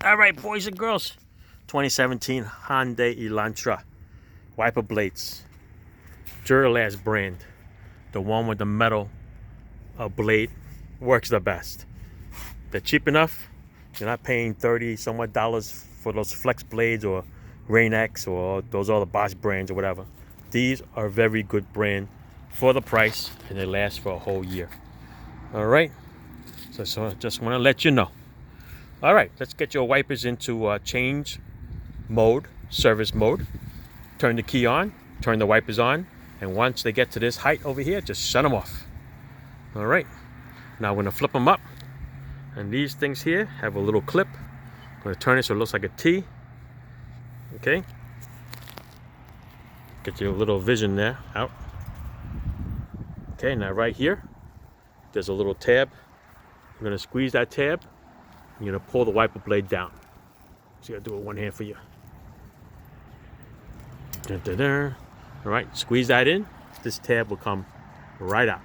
All right, boys and girls. 2017 Hyundai Elantra wiper blades. Duralast brand. The one with the metal blade works the best. They're cheap enough. You're not paying 30 somewhat dollars for those flex blades or Rain X or those other Bosch brands or whatever. These are very good brand for the price, and they last for a whole year. All right, so just want to let you know. All right, let's get your wipers into change mode, service mode. Turn the key on, turn the wipers on, and once they get to this height over here, just shut them off. All right, now we're gonna flip them up, and these things here have a little clip. I'm gonna turn it so it looks like a T. Okay, get your little vision there out. Okay, now right here, there's a little tab. You're gonna squeeze that tab. You're gonna pull the wiper blade down. So you gotta do it with one hand for you. All right, squeeze that in. This tab will come right out.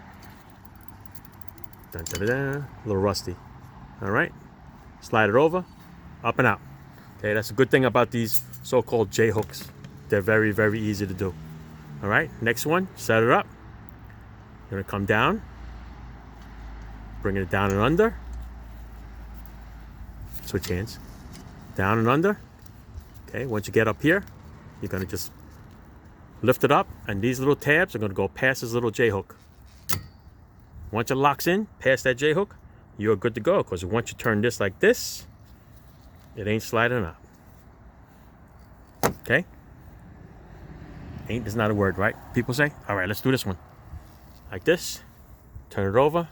A little rusty. All right, slide it over, up and out. Okay, that's a good thing about these so-called J hooks. They're very, very easy to do. All right, next one, set it up. You're gonna come down, bring it down and under. Switch hands, down and under. Okay, once you get up here, you're gonna just lift it up, and these little tabs are gonna go past this little J hook. Once it locks in past that J hook, you're good to go, because once you turn this like this, it ain't sliding out. Okay? Ain't is not a word, right? People say. All right, let's do this one. Like this, turn it over.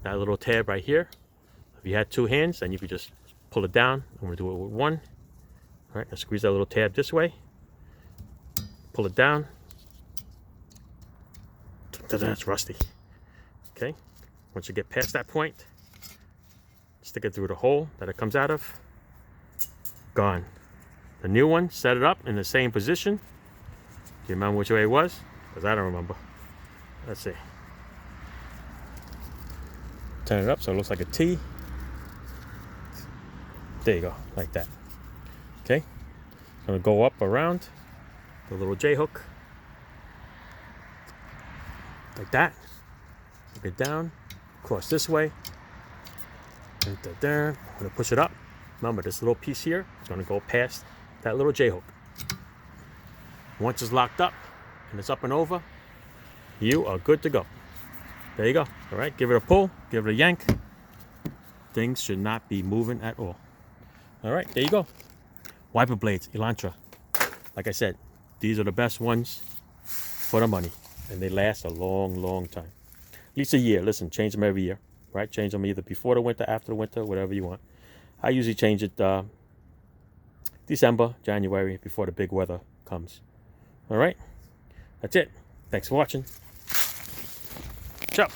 That little tab right here. If you had two hands, then you could just pull it down. I'm gonna do it with one. All right, now squeeze that little tab this way. Pull it down. That's rusty. Okay, once you get past that point, stick it through the hole that it comes out of. Gone. The new one, set it up in the same position. Do you remember which way it was? Because I don't remember. Let's see. Turn it up so it looks like a T. There you go, like that. Okay, I'm gonna go up around the little J hook, like that. Get down, cross this way. I'm gonna push it up. Remember, this little piece here is gonna go past that little J hook. Once it's locked up and it's up and over, you are good to go. There you go. All right, give it a pull, give it a yank. Things should not be moving at all. All right, there you go. Wiper blades, Elantra. Like I said, these are the best ones for the money, and they last a long, long time. At least a year. Listen, change them every year, right? Change them either before the winter, after the winter, whatever you want. I usually change it December, January, before the big weather comes. All right, that's it. Thanks for watching. Ciao.